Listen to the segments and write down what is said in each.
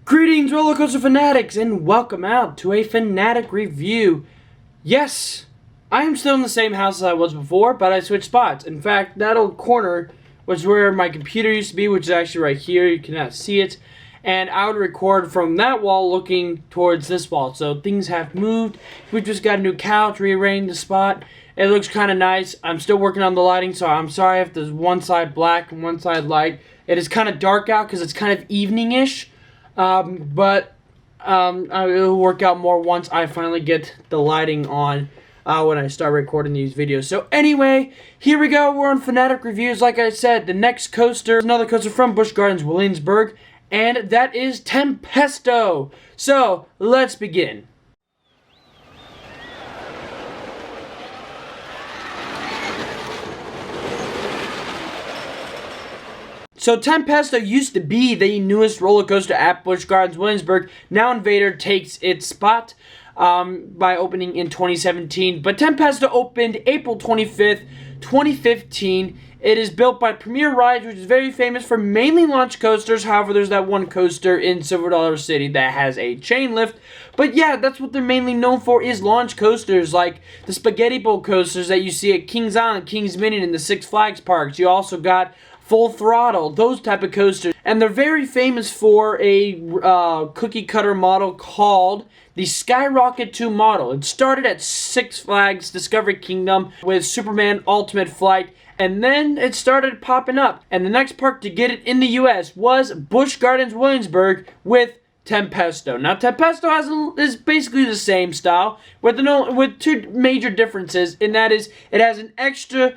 Greetings, roller coaster fanatics, and welcome out to a Fanatic review. Yes, I am still in the same house as I was before, but I switched spots. In fact, that old corner was where my computer used to be, which is actually right here. You cannot see it. And I would record from that wall looking towards this wall. So things have moved. We just got a new couch, rearranged the spot. It looks kind of nice. I'm still working on the lighting, so I'm sorry if there's one side black and one side light. It is kind of dark out because it's kind of evening-ish. But it'll work out more once I finally get the lighting on when I start recording these videos. So anyway, here we go. We're on Fanatic Reviews. Like I said, the next coaster is another coaster from Busch Gardens Williamsburg, and that is Tempesto. So let's begin. So Tempesto used to be the newest roller coaster at Busch Gardens Williamsburg. Now Invader takes its spot by opening in 2017. But Tempesto opened April 25th, 2015. It is built by Premier Rides, which is very famous for mainly launch coasters. However, there's that one coaster in Silver Dollar City that has a chain lift. But yeah, that's what they're mainly known for, is launch coasters, like the Spaghetti Bowl coasters that you see at Kings Island, Kings Dominion, and the Six Flags parks. You also got Full Throttle, those type of coasters. And they're very famous for a cookie cutter model called the Skyrocket 2 model. It started at Six Flags Discovery Kingdom with Superman Ultimate Flight, and then it started popping up. And the next park to get it in the US was Busch Gardens Williamsburg with Tempesto. Now Tempesto is basically the same style with two major differences, and that is it has an extra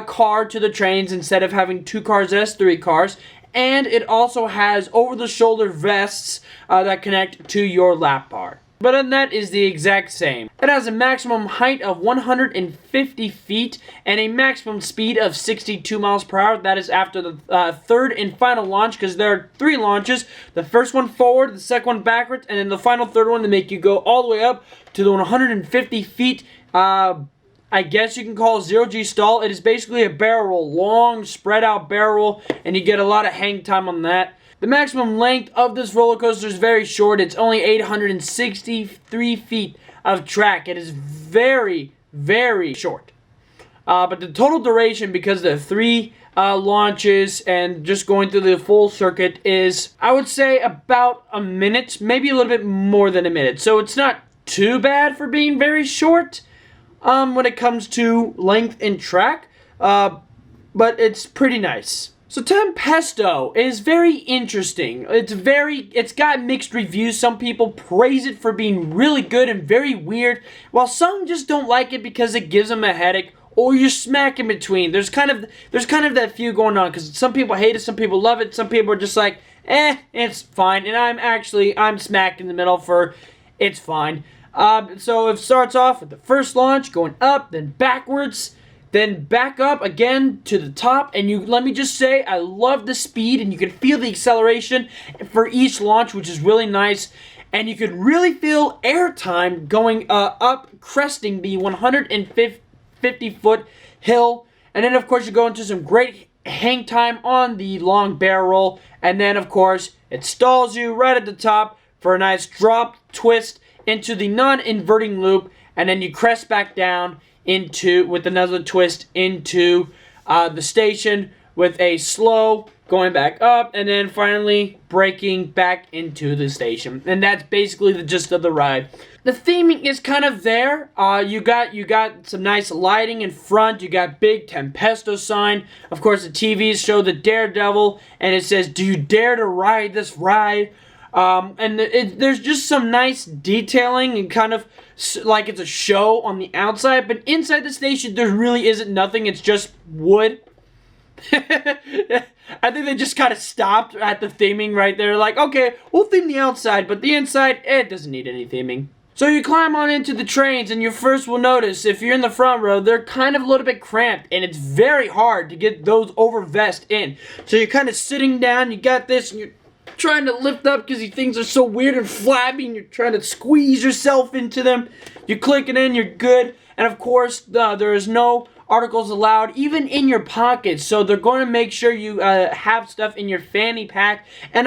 car to the trains instead of having two cars. It has three cars, and it also has over-the-shoulder vests that connect to your lap bar. But then that is the exact same. It has a maximum height of 150 feet and a maximum speed of 62 miles per hour. That is after the third and final launch, because there are three launches. The first one forward, the second one backwards, and then the final third one to make you go all the way up to the 150 feet. I guess you can call it zero-G stall. It is basically a barrel roll, long, spread out barrel roll, and you get a lot of hang time on that. The maximum length of this roller coaster is very short. It's only 863 feet of track. It is very, very short. But the total duration, because of the three launches and just going through the full circuit, is, I would say, about a minute, maybe a little bit more than a minute. So it's not too bad for being very short when it comes to length and track, but it's pretty nice. So Tempesto is very interesting. It's got mixed reviews. Some people praise it for being really good and very weird, while some just don't like it because it gives them a headache, or you're smack in between. There's kind of that few going on, because some people hate it, some people love it, some people are just like, it's fine. And I'm smack in the middle for it's fine. So it starts off with the first launch, going up, then backwards, then back up again to the top, and let me just say, I love the speed, and you can feel the acceleration for each launch, which is really nice, and you can really feel air time going up, cresting the 150-foot hill, and then of course you go into some great hang time on the long barrel roll, and then of course it stalls you right at the top for a nice drop twist into the non-inverting loop, and then you crest back down with another twist into the station with a slow going back up, and then finally braking back into the station. And that's basically the gist of the ride. The theming is kind of there. You got some nice lighting in front. You got big Tempesto sign. Of course, the TVs show the Daredevil, and it says, "Do you dare to ride this ride?" There's just some nice detailing and kind of like it's a show on the outside, but inside the station there really isn't nothing. It's just wood. I think they just kind of stopped at the theming right there, like, okay, we'll theme the outside, but the inside, it doesn't need any theming. So you climb on into the trains, and you first will notice, if you're in the front row, they're kind of a little bit cramped, and it's very hard to get those over vest in. So you're kind of sitting down, you got this, and you're trying to lift up because these things are so weird and flabby, and you're trying to squeeze yourself into them. You click it in, you're good. And of course, there is no articles allowed, even in your pockets. So they're going to make sure you have stuff in your fanny pack. And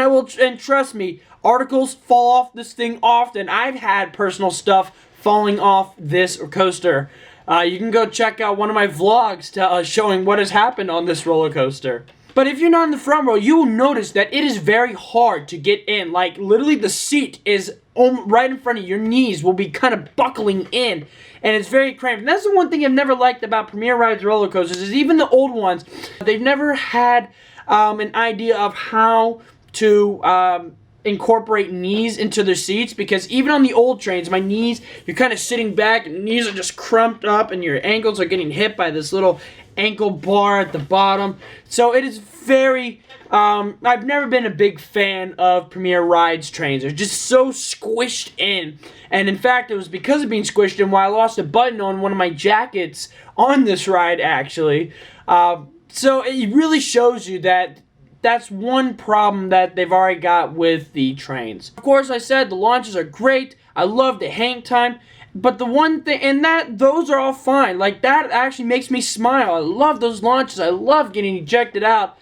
trust me, articles fall off this thing often. I've had personal stuff falling off this coaster. You can go check out one of my vlogs showing what has happened on this roller coaster. But if you're not in the front row, you will notice that it is very hard to get in. Like, literally the seat is right in front of your knees will be kind of buckling in. And it's very cramped. And that's the one thing I've never liked about Premier Rides roller coasters is even the old ones, they've never had an idea of how to incorporate knees into their seats, because even on the old trains, my knees, you're kind of sitting back and knees are just crumped up and your ankles are getting hit by this little ankle bar at the bottom. So it is very, I've never been a big fan of Premier Rides trains. They're just so squished in. And in fact, it was because of being squished in why I lost a button on one of my jackets on this ride, actually. So it really shows you that that's one problem that they've already got with the trains. Of course, I said the launches are great. I love the hang time. But the one thing, and those are all fine. Like, that actually makes me smile. I love those launches. I love getting ejected out.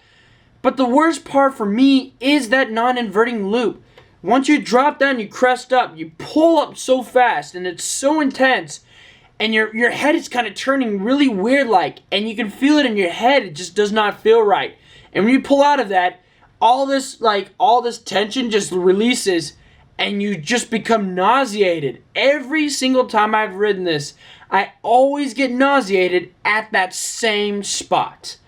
But the worst part for me is that non-inverting loop. Once you drop down, you crest up. You pull up so fast, and it's so intense. And your head is kind of turning really weird-like. And you can feel it in your head. It just does not feel right. And when you pull out of that, all this tension just releases. And you just become nauseated. Every single time I've ridden this, I always get nauseated at that same spot.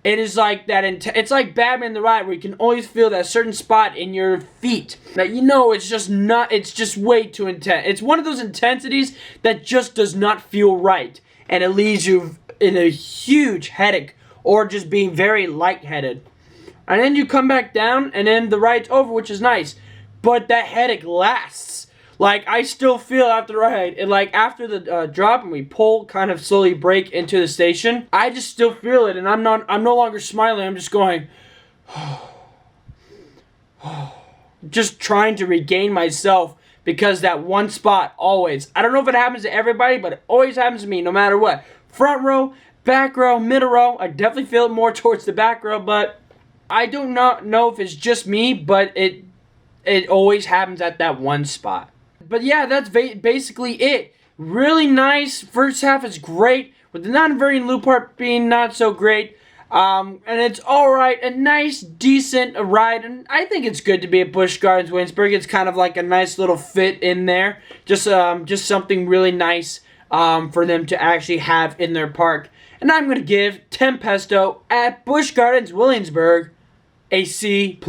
It is like that. It's like Batman the Ride, where you can always feel that certain spot in your feet that you know it's just not. It's just way too intense. It's one of those intensities that just does not feel right, and it leaves you in a huge headache or just being very lightheaded. And then you come back down, and then the ride's over, which is nice. But that headache lasts. Like, I still feel after the ride, and like after the drop and we pull, kind of slowly break into the station, I just still feel it, and I'm no longer smiling. I'm just going, just trying to regain myself, because that one spot always. I don't know if it happens to everybody, but it always happens to me, no matter what. Front row, back row, middle row. I definitely feel it more towards the back row, but I do not know if it's just me, but it always happens at that one spot. But yeah, that's basically it. Really nice. First half is great, with the non-inverting loop part being not so great. And it's alright. A nice, decent ride. And I think it's good to be at Busch Gardens Williamsburg. It's kind of like a nice little fit in there. Just something really nice for them to actually have in their park. And I'm going to give Tempesto at Busch Gardens Williamsburg a C+.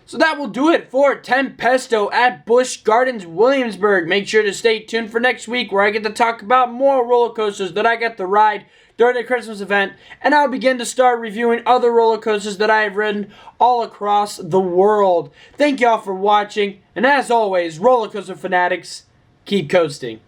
So that will do it for Tempesto at Busch Gardens Williamsburg. Make sure to stay tuned for next week, where I get to talk about more roller coasters that I got to ride during the Christmas event. And I'll begin to start reviewing other roller coasters that I have ridden all across the world. Thank y'all for watching. And as always, roller coaster fanatics, keep coasting.